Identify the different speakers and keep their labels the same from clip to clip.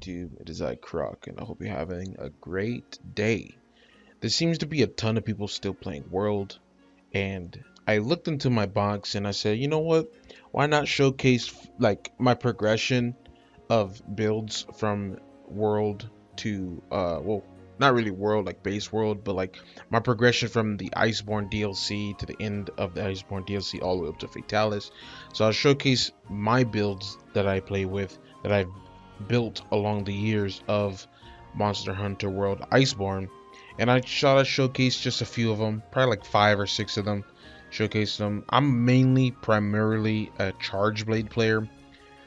Speaker 1: YouTube? It is I Croc, and I hope you're having a great day. There seems to be a ton of people still playing World, and I looked into my box and I said, you know what? Why not showcase like my progression of builds from World to well, not really World like base World, but like my progression from the Iceborne DLC to the end of the Iceborne DLC all the way up to Fatalis. So I'll showcase my builds that I play with that I've built along the years of Monster Hunter World Iceborne, and I thought I'd showcase just a few of them, probably like 5 or 6 of them. Showcase them. I'm primarily a Charge Blade player,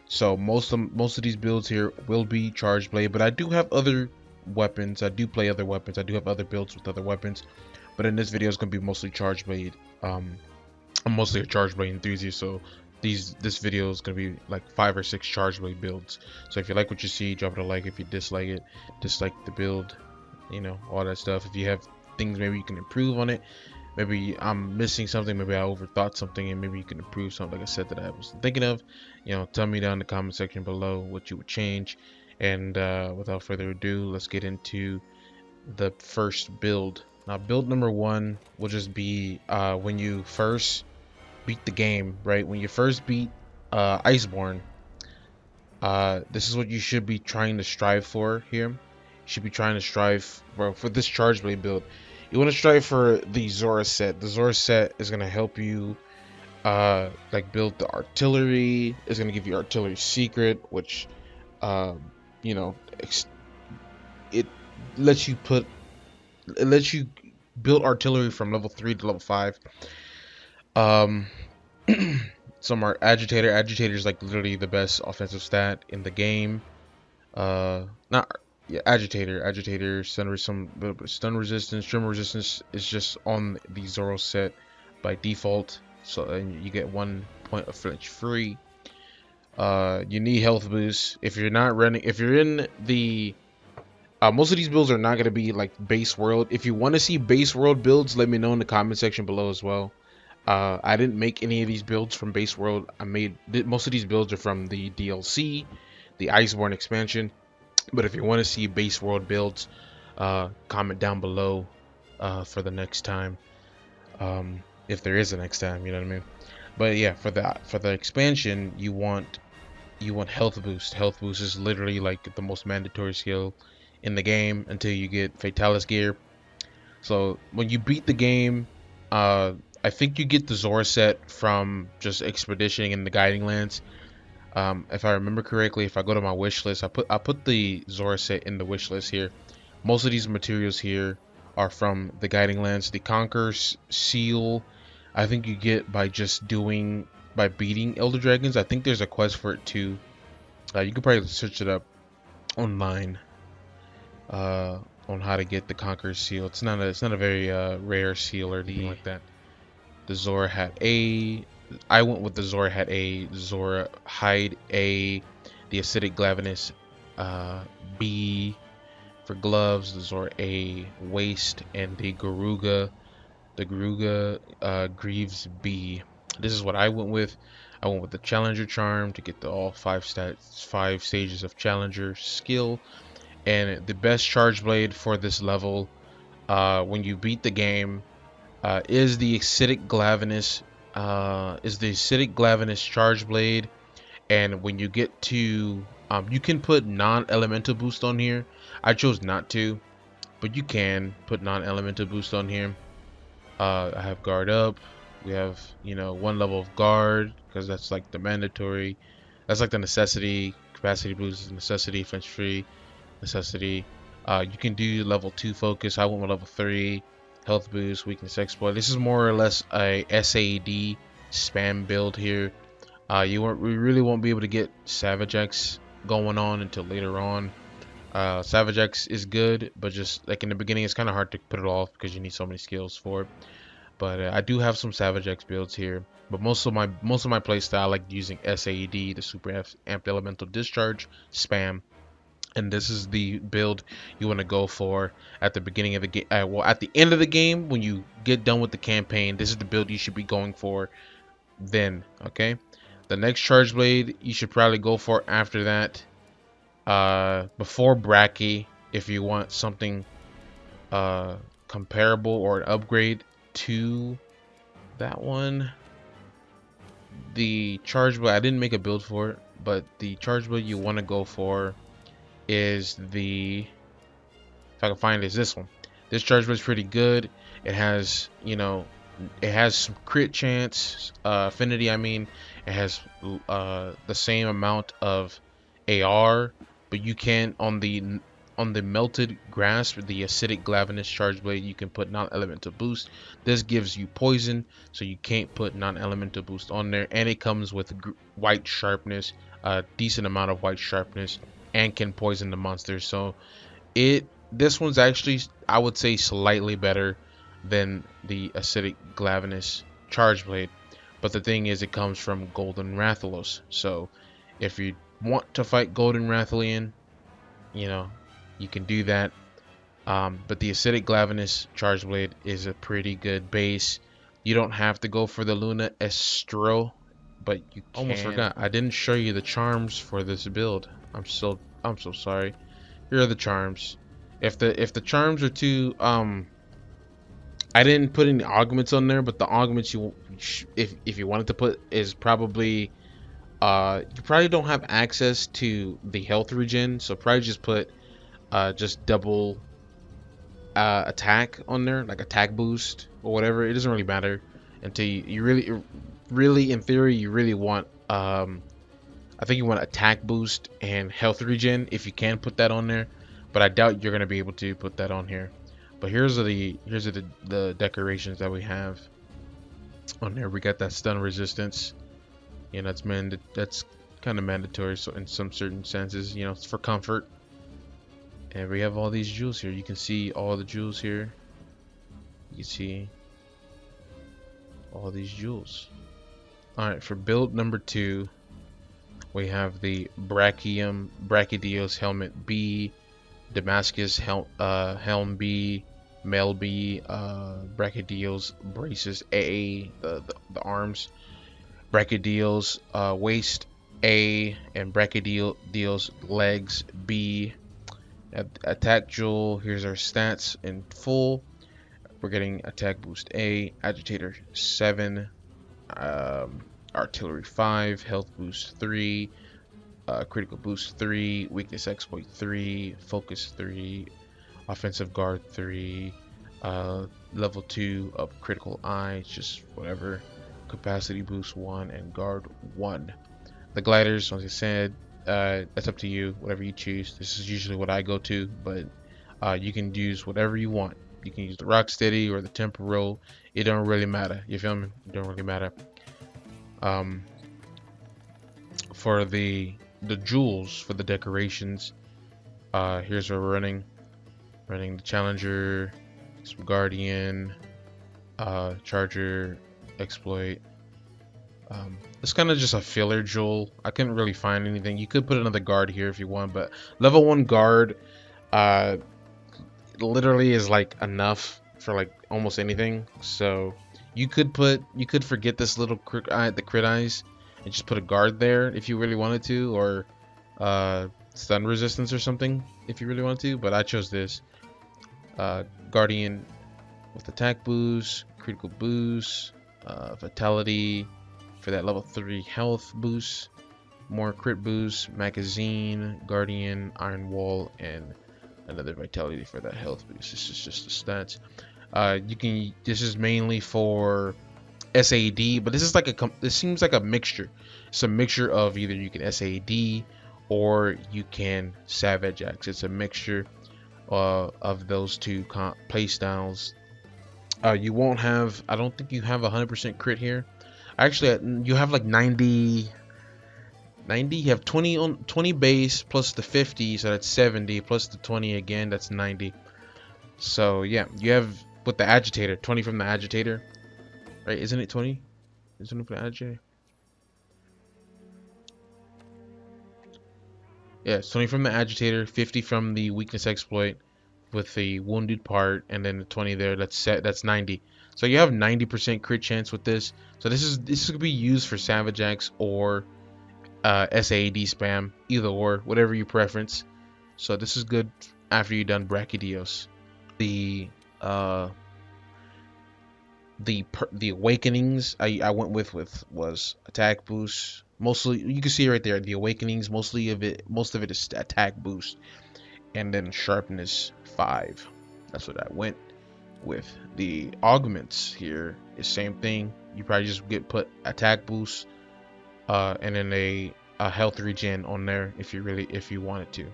Speaker 1: so most of these builds here will be Charge Blade, but I do have other weapons. I do play other weapons. I do have other builds with other weapons, but in this video it's gonna be mostly Charge Blade. I'm mostly a Charge Blade enthusiast, so this video is gonna be like 5 or 6 Charge Blade builds. So if you like what you see, drop it a like. If you dislike it, dislike the build, all that stuff. If you have things maybe you can improve on it, maybe I'm missing something, maybe I overthought something, and maybe you can improve something like I said that I was thinking of, tell me down in the comment section below what you would change. And without further ado, let's get into the first build. Now build number 1 will just be when you first beat the game, right? When you first beat Iceborne, this is what you should be trying to strive for here. You should be trying to strive for this Charge Blade build. You want to strive for the Zora set. The Zora set is going to help you like build the artillery. It's going to give you artillery secret, which you know it lets you build artillery from level 3 to level 5. Some are agitator. Agitator is like literally the best offensive stat in the game. Not yeah, agitator, stun resistance, tremor resistance is just on the Zoro set by default. So and you get 1 point of flinch free. You need health boost if you're not running. If you're in the most of these builds are not going to be like base world. If you want to see base world builds, let me know in the comment section below as well. I didn't make any of these builds from base world. Most of these builds are from the DLC, the Iceborne expansion. But if you want to see base world builds, comment down below for the next time, if there is a next time, you know what I mean. But yeah, for the expansion, you want health boost. Health boost is literally like the most mandatory skill in the game until you get Fatalis gear. So when you beat the game, I think you get the Zora set from just expeditioning in the Guiding Lands. If I remember correctly, if I go to my wish list, I put the Zora set in the wish list here. Most of these materials here are from the Guiding Lands. The Conqueror's Seal, I think you get by beating Elder Dragons. I think there's a quest for it too. You could probably search it up online on how to get the Conqueror's Seal. It's not a very rare seal or anything like that. The Zora Hat A. I went with the Zora Hat A, Zora Hide A, the Acidic Glavenus B for gloves, the Zora A waist, and the Garuga Greaves B. This is what I went with. I went with the Challenger Charm to get all 5 stages of Challenger skill, and the best Charge Blade for this level, when you beat the game, is the Acidic Glavenus. Charge Blade. And when you get to you can put non-elemental boost on here. I chose not to, but you can put non-elemental boost on here. I have guard up. We have 1 level of guard because that's like the mandatory, that's like the necessity. Capacity boost is necessity. Flinch free necessity. You can do level 2 focus. I went with level 3. Health boost, weakness exploit. This is more or less a SAD spam build here. We really won't be able to get Savage X going on until later on. Savage X is good, but just like in the beginning, it's kind of hard to put it off because you need so many skills for it. But I do have some Savage X builds here. But most of my playstyle, I like using SAD, the Super Amped Elemental Discharge spam. And this is the build you want to go for at the beginning of the game. Well, at the end of the game, when you get done with the campaign, this is the build you should be going for then, okay? The next Charge Blade you should probably go for after that before Bracky, if you want something comparable or an upgrade to that one, the charge build, I didn't make a build for it, but the charge build you want to go for is the, if I can find it, is this one. This charge build is pretty good. It has, you know, it has some crit chance, affinity. I mean, it has the same amount of AR, but you can on the melted grasp, the acidic glavenus charge blade, you can put non-elemental boost. This gives you poison, so you can't put non-elemental boost on there, and it comes with white sharpness, a decent amount of white sharpness, and can poison the monsters. So this one's actually, I would say, slightly better than the acidic glavenus charge blade. But the thing is, it comes from Golden Rathalos. So if you want to fight Golden Rathalion, you know, you can do that. But the acidic glavenus charge blade is a pretty good base. You don't have to go for the Luna Estro, but you can. Almost forgot, I didn't show you the charms for this build. I'm so sorry. Here are the charms. If the charms are too I didn't put any augments on there, but the augments if you wanted to put is probably you probably don't have access to the health regen, so probably just put just double attack on there, like attack boost or whatever. It doesn't really matter until you really in theory you really want I think you want attack boost and health regen if you can put that on there, but I doubt you're gonna be able to put that on here. But here's the decorations that we have on there. We got that stun resistance, and that's kind of mandatory. So in some certain senses, you know, it's for comfort. And we have all these jewels here. You can see all the jewels here. You can see all these jewels. All right, for build number 2, we have the Brachydios helmet B, Damascus helm B, Mel B, Brachydios braces A, the arms, Brachydios waist A, and Brachydios legs B. Attack jewel. Here's our stats in full. We're getting attack boost A, agitator 7, artillery 5, health boost 3, critical boost 3, weakness exploit 3, focus 3, offensive guard 3, level 2 of critical eye, just whatever, capacity boost 1, and guard 1. The gliders, as I said, that's up to you, whatever you choose. This is usually what I go to, but you can use whatever you want. You can use the Rocksteady or the Temporal. It don't really matter. You feel me? It don't really matter. For the jewels, for the decorations, here's what we're running the Challenger, some Guardian, Charger, Exploit. It's kind of just a filler jewel. I couldn't really find anything. You could put another guard here if you want, but level 1 guard literally is like enough for like almost anything. So you could forget this little the crit eyes and just put a guard there if you really wanted to, or stun resistance or something if you really wanted to, but I chose this. Guardian with attack boost, critical boost, vitality for that level 3 health boost, more crit boost, magazine, Guardian, Iron Wall, and another vitality for that health boost. This is just the stats. This is mainly for SAD, but this is like this seems like a mixture. It's a mixture of either you can SAD or you can Savage Axe. It's a mixture of those two play styles. You won't have, I don't think you have 100% crit here. Actually, you have like 90. You have 20 base plus the 50, so that's 70, plus the 20 again, that's 90. So yeah, you have with the agitator, 20 from the agitator, right? Isn't it 20? Isn't it from the agitator? Yeah, it's 20 from the agitator, 50 from the weakness exploit with the wounded part, and then the 20 there. That's 90. So you have 90% crit chance with this. So this could be used for Savage Axe or SAD spam, either or, whatever you preference. So this is good after you're done Brachydios. The uh the awakenings I went with was attack boost. Mostly you can see right there the awakenings. Most of it is attack boost, and then sharpness 5. That's what I went with. The augments here is same thing. You probably just put attack boost, and then a health regen on there if you wanted to.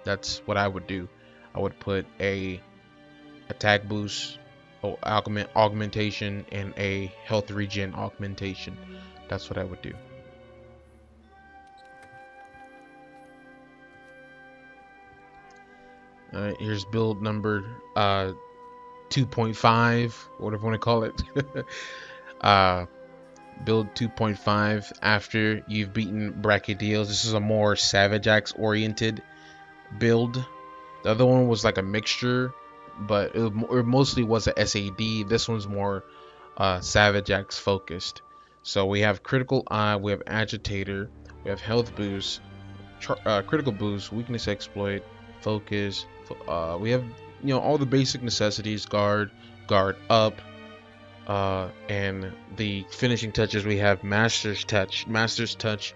Speaker 1: That's what I would do. I would put a attack boost, augmentation, and a health regen augmentation. That's what I would do. Alright, here's build number 2.5, whatever you want to call it. Build 2.5 after you've beaten Brachydios. This is a more Savage Axe oriented build. The other one was like a mixture, but it mostly was a SAD. This one's more Savage Axe focused. So we have Critical Eye, we have Agitator, we have Health Boost, Critical Boost, Weakness Exploit, Focus. We have all the basic necessities: guard up, and the finishing touches. We have Master's Touch. Master's Touch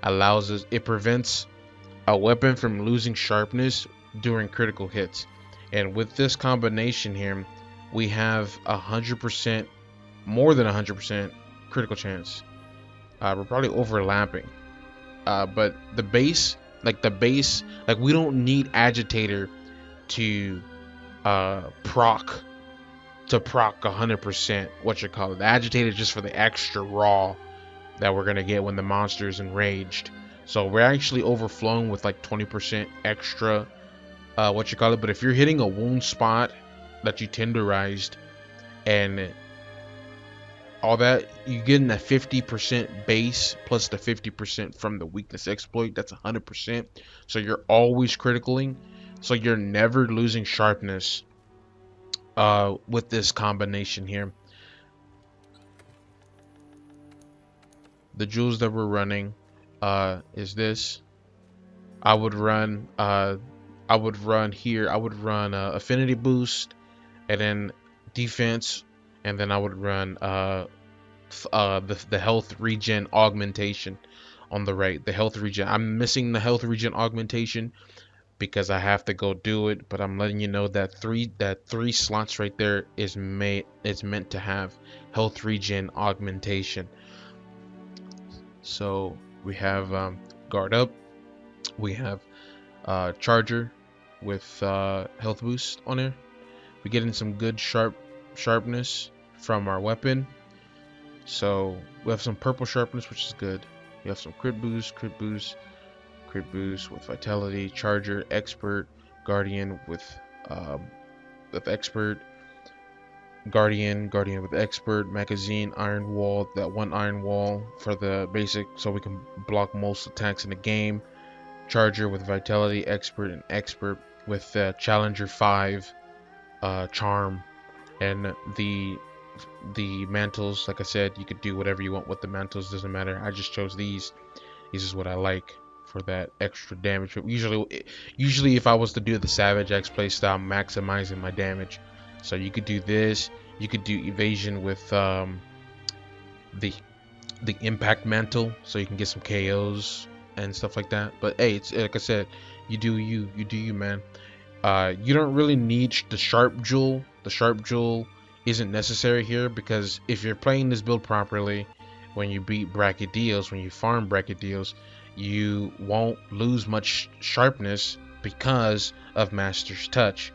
Speaker 1: allows us, it prevents a weapon from losing sharpness during critical hits. And with this combination here, we have 100%, more than 100% critical chance. We're probably overlapping, but the base, like we don't need Agitator to proc 100%. What you call it? The Agitator just for the extra raw that we're gonna get when the monster is enraged. So we're actually overflowing with like 20% extra, what you call it. But if you're hitting a wound spot that you tenderized and all that, you getting that 50% base plus the 50% from the weakness exploit. That's 100%. So you're always criticaling. So you're never losing sharpness with this combination here. The jewels that we're running is this. I would run here. I would run affinity boost, and then defense, and then I would run the health regen augmentation on the right. The health regen. I'm missing the health regen augmentation because I have to go do it, but I'm letting you know that three slots right there is meant to have health regen augmentation. So we have guard up, we have charger with health boost on there. We're getting some good sharpness from our weapon. So we have some purple sharpness, which is good. We have some crit boost with vitality, charger, expert, guardian with expert, guardian with expert, magazine, iron wall, that one iron wall for the basic, so we can block most attacks in the game. Charger with vitality, expert, and expert with challenger 5, charm, and the mantles. Like I said, you could do whatever you want with the mantles, doesn't matter. I just chose these. This is what I like for that extra damage. Usually if I was to do the Savage Axe playstyle, I'm maximizing my damage. So you could do this. You could do evasion with the impact mantle, so you can get some KOs and stuff like that. But hey, it's like I said, you do you, man. You don't really need the sharp jewel. The sharp jewel isn't necessary here, because if you're playing this build properly, when you beat Brachydios, when you farm Brachydios, you won't lose much sharpness because of Master's Touch.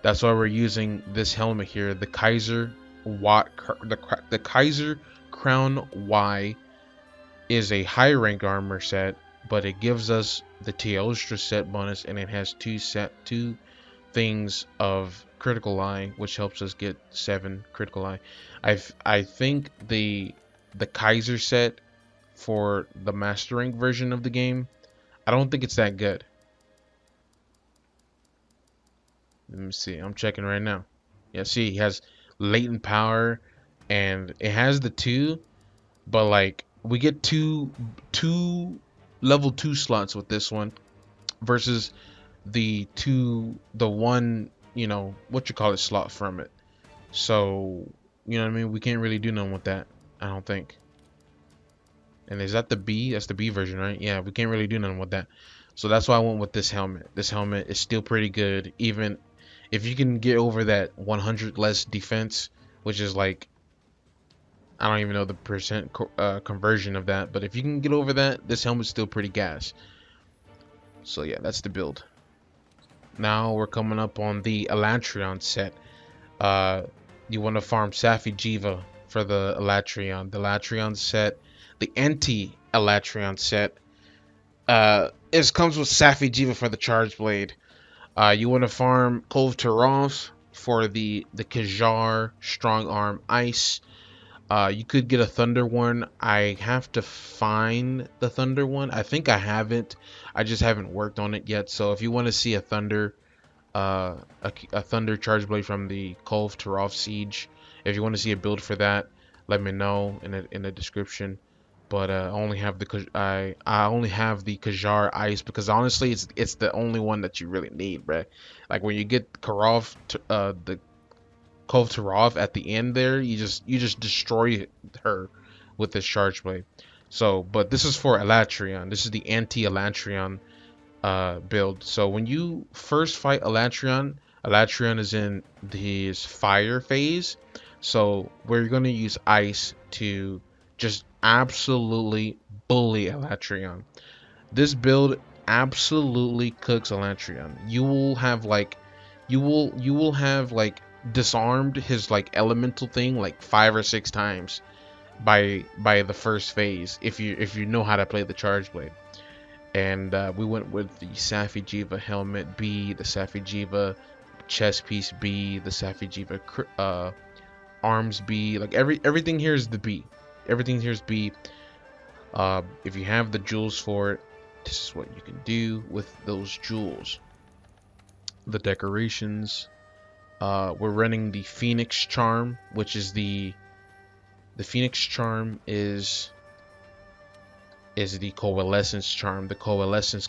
Speaker 1: That's why we're using this helmet here, the Kaiser the Kaiser Crown Y is a high rank armor set, but it gives us the Teostra set bonus, and it has two things of critical eye, which helps us get 7 critical eye. I think the Kaiser set for the master rank version of the game, I don't think it's that good. Let me see. I'm checking right now. Yeah, see, he has latent power, and it has the 2, but like we get two level 2 slots with this one versus the one, what you call it, slot from it. So, you know what I mean? We can't really do nothing with that, I don't think. And is that the B? That's the B version, right? Yeah, we can't really do nothing with that. So that's why I went with this helmet. This helmet is still pretty good, even if you can get over that 100 less defense, which is like, I don't even know the percent conversion of that, but if you can get over that, this helmet's still pretty gas. So yeah, that's the build. Now we're coming up on the Elatrion set. Uh, you want to farm Safi'jiiva for the Elatrion. The Elatrion set, the anti-Elatrion set, it comes with Safi'jiiva for the Charge Blade. You want to farm Kulve Taroth for the Khajar Strong Arm Ice. You could get a Thunder one. I have to find the Thunder one. I think I have it. I just haven't worked on it yet. So if you want to see a Thunder, a Thunder Charge Blade from the Kulve Taroth Siege, if you want to see a build for that, let me know in the description. But I only have the Khajar Ice because honestly, it's the only one that you really need, bruh. Like when you get the Kulve Taroth at the end there, you just destroy her with this Charge Blade. So, but this is for Elatrion. This is the anti-Elatrion build. So when you first fight Elatrion, Elatrion is in his fire phase. So we're gonna use ice to just absolutely bully Elatrion. This build absolutely cooks Elatrion. You will have like disarmed his like elemental thing like 5 or 6 times by the first phase if you know how to play the Charge Blade. And we went with the Safi'jiiva helmet B, the Safi'jiiva chest piece B, the Safi'jiiva arms B. Like everything here is the B. Everything here is B. If you have the jewels for it, this is what you can do with those jewels. The decorations. We're running the Phoenix Charm, which is the Phoenix Charm is the Coalescence Charm. The Coalescence.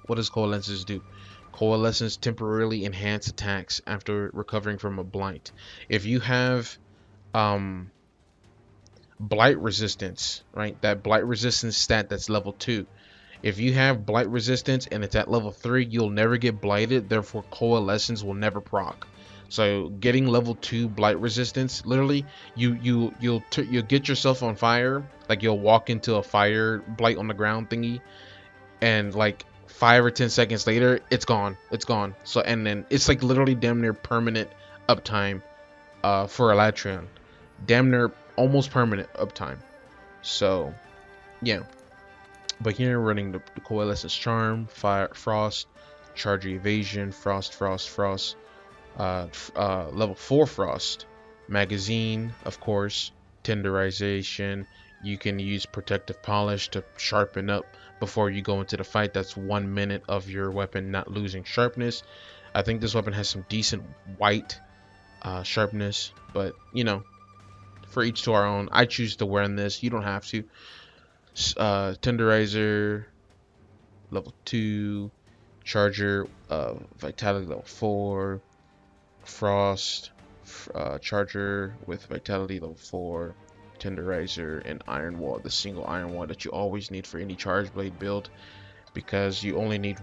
Speaker 1: What does Coalescence do? Coalescence temporarily enhance attacks after recovering from a blight. If you have blight resistance, right? That blight resistance stat that's level 2. If you have blight resistance and it's at level 3, you'll never get blighted. Therefore, Coalescence will never proc. So getting level 2 blight resistance, literally, you'll get yourself on fire. Like you'll walk into a fire blight on the ground thingy, and like 5 or 10 seconds later, it's gone. It's gone. So and then it's like literally damn near permanent uptime for Elatrion. Damn near almost permanent uptime. So yeah. But here running the Coalescence Charm, Fire, Frost, Charger Evasion, Frost, level 4 Frost, Magazine, of course, Tenderization. You can use Protective Polish to sharpen up before you go into the fight. That's 1 minute of your weapon not losing sharpness. I think this weapon has some decent white sharpness, but for each to our own. I choose to wear this. You don't have to. Tenderizer level 2, Charger Vitality level 4, Frost Charger with Vitality level 4, Tenderizer, and Iron Wall, the single Iron Wall that you always need for any Charge Blade build, because you only need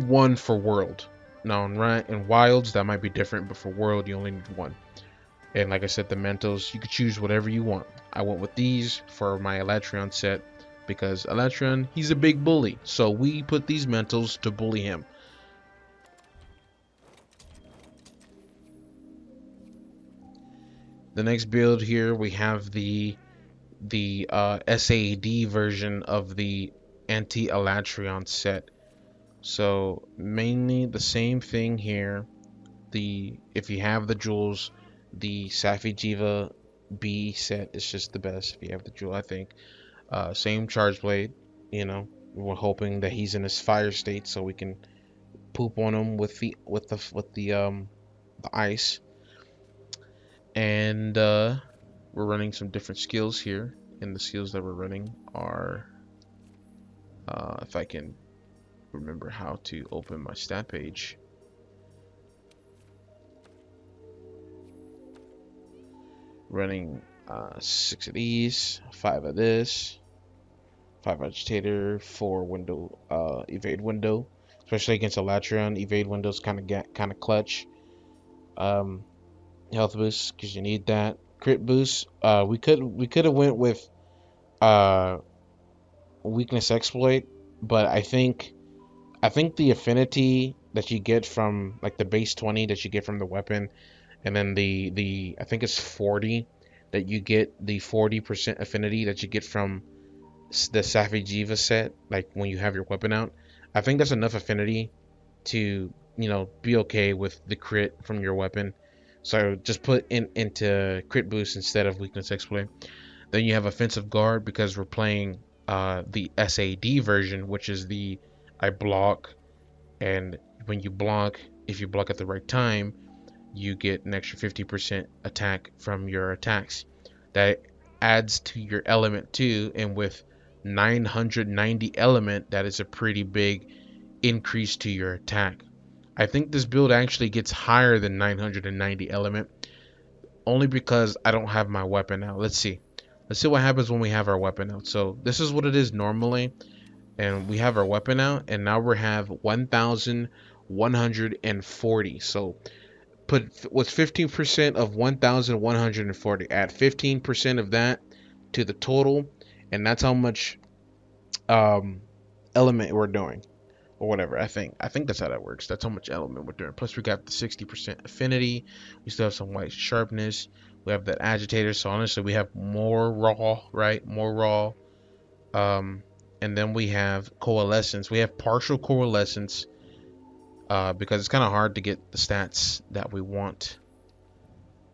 Speaker 1: one for World. Now in Wilds that might be different, but for World you only need one. And like I said, the Mentos, you could choose whatever you want. I went with these for my Elatrion set because Elatrion, he's a big bully. So we put these Mentos to bully him. The next build here, we have the SAD version of the anti-Elatrion set. So mainly the same thing here. If you have the jewels, the Safi'jiiva B set is just the best if you have the jewel, I think. Same Charge Blade, we're hoping that he's in his fire state so we can poop on him with the ice. And we're running some different skills here, and the skills that we're running are If I can remember how to open my stat page. Running 6 of these, 5 of this, 5 agitator, 4 window evade window, especially against Elytron. Evade windows kind of clutch. Um, Health boost because you need that. Crit boost. We could have went with uh weakness exploit, but I think the affinity that you get from like the base 20 that you get from the weapon, and then the I think it's 40 that you get, the 40% affinity that you get from the Safi Jiva set, like when you have your weapon out. I think that's enough affinity to, be okay with the crit from your weapon. So just put into crit boost instead of weakness exploit. Then you have offensive guard because we're playing the SAD version, which is the I block, and when you block, if you block at the right time, you get an extra 50% attack from your attacks. That adds to your element too, and with 990 element, that is a pretty big increase to your attack. I think this build actually gets higher than 990 element, only because I don't have my weapon out. Let's see. Let's see what happens when we have our weapon out. So this is what it is normally, and we have our weapon out, and now we have 1,140. So put what's 15% of 1,140. Add 15% of that to the total, and that's how much um element we're doing, or whatever. I think that's how that works. That's how much element we're doing. Plus we got the 60% affinity. We still have some white sharpness. We have that agitator. So honestly, we have more raw, right? More raw. Um, and then we have coalescence. We have partial coalescence. Because it's kind of hard to get the stats that we want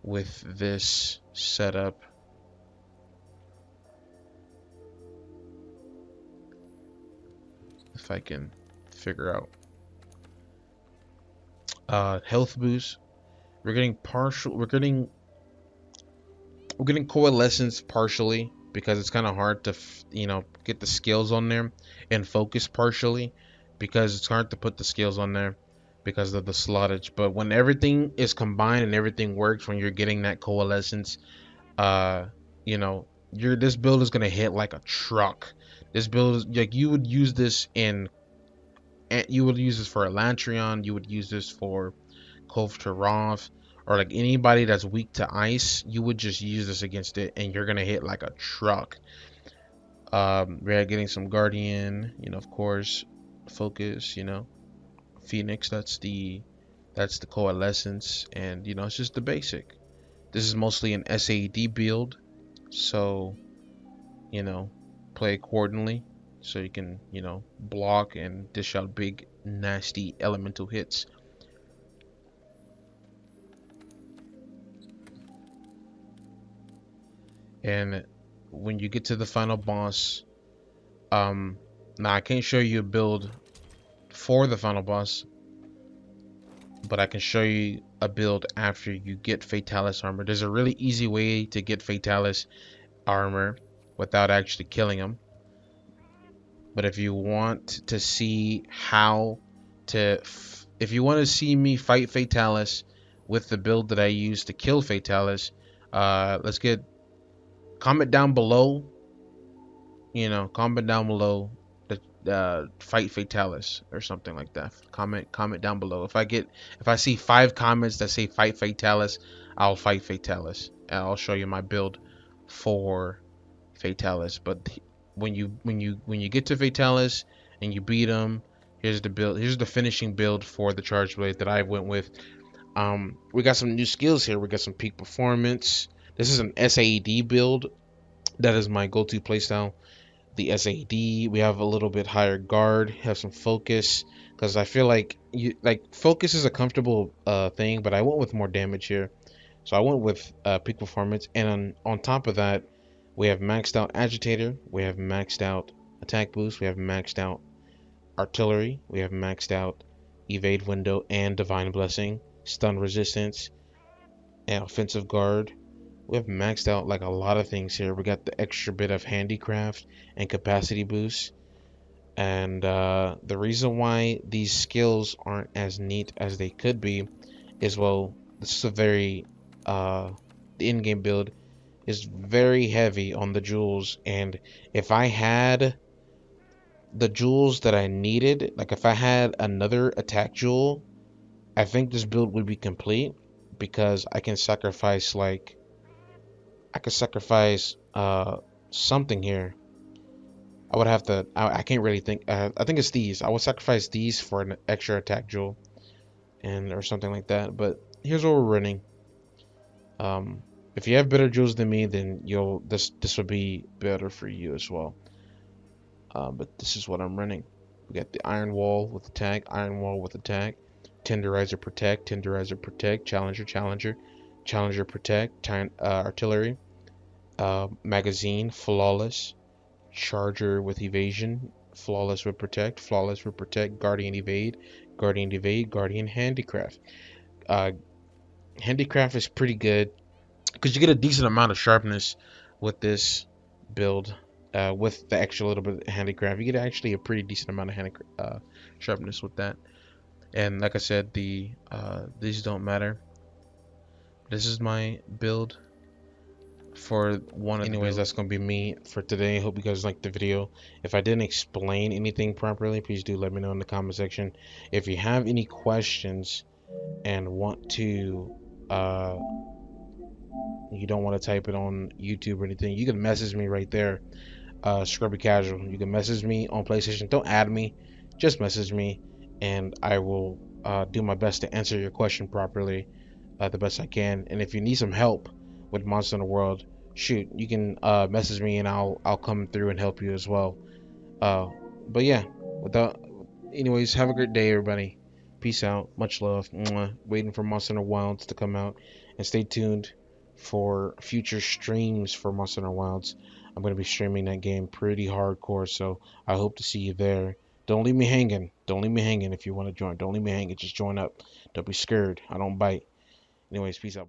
Speaker 1: with this setup. If I can figure out health boost, we're getting partial. We're getting coalescence partially because it's kind of hard to get the skills on there, and focus partially because it's hard to put the skills on there because of the slottage. But when everything is combined and everything works, when you're getting that coalescence, uh you know this build is gonna hit like a truck. This build is like, you would use this for Elantrion, you would use this for Kov Taroth, or like anybody that's weak to ice. You would just use this against it and you're gonna hit like a truck. We're getting some Guardian, of course, Focus, Phoenix. That's the coalescence, and it's just the basic. This is mostly an SAD build, so you know play accordingly so you can block and dish out big nasty elemental hits. And when you get to the final boss, now I can't show you a build for the final boss, but I can show you a build after you get Fatalis armor. There's a really easy way to get Fatalis armor without actually killing him. But if you want to see if you want to see me fight Fatalis with the build that I use to kill Fatalis, let's get comment down below. Comment down below the fight Fatalis or something like that. Comment down below. If I see 5 comments that say fight Fatalis, I'll fight Fatalis. And I'll show you my build for Fatalis. But when you get to Fatalis and you beat him, here's the build. Here's the finishing build for the Charge Blade that I went with. We got some new skills here. We got some peak performance. This is an SAD build. That is my go-to playstyle. The SAD. We have a little bit higher guard. Have some focus because I feel like focus is a comfortable thing, but I went with more damage here. So I went with peak performance, and on top of that, we have maxed out agitator, we have maxed out attack boost, we have maxed out artillery, we have maxed out evade window and divine blessing, stun resistance, and offensive guard. We have maxed out like a lot of things here. We got the extra bit of handicraft and capacity boost. And the reason why these skills aren't as neat as they could be is, well, this is a very the in-game build is very heavy on the jewels, and if I had the jewels that I needed, like if I had another attack jewel, I think this build would be complete because I could sacrifice something here. I would have to. I can't really think. I think it's these. I would sacrifice these for an extra attack jewel, and or something like that. But here's what we're running. Um, if you have better jewels than me, then this will be better for you as well. But this is what I'm running. We got the Iron Wall with attack, Iron Wall with attack, Tenderizer Protect, Challenger, Challenger, Challenger Protect, Artillery, Magazine, Flawless, Charger with Evasion, Flawless with Protect, Guardian Evade, Guardian Evade, Guardian Handicraft. Uh, Handicraft is pretty good because you get a decent amount of sharpness with this build. With the extra little bit of handicraft, you get actually a pretty decent amount of sharpness with that. And like I said, these don't matter. This is my build for one. Anyways, that's gonna be me for today. Hope you guys liked the video. If I didn't explain anything properly, please do let me know in the comment section. If you have any questions and want to you don't want to type it on YouTube or anything, you can message me right there, Scrubby Casual. You can message me on PlayStation. Don't add me, just message me, and I will do my best to answer your question properly, the best I can. And if you need some help with Monster Hunter World, shoot, you can message me, and I'll come through and help you as well. Uh, but yeah, anyways, have a great day, everybody. Peace out. Much love. Mwah. Waiting for Monster Hunter Wilds to come out, and stay tuned for future streams for Monster Hunter Wilds. I'm going to be streaming that game pretty hardcore, so I hope to see you there. Don't leave me hanging. Don't leave me hanging if you want to join. Don't leave me hanging. Just join up. Don't be scared. I don't bite. Anyways, peace out.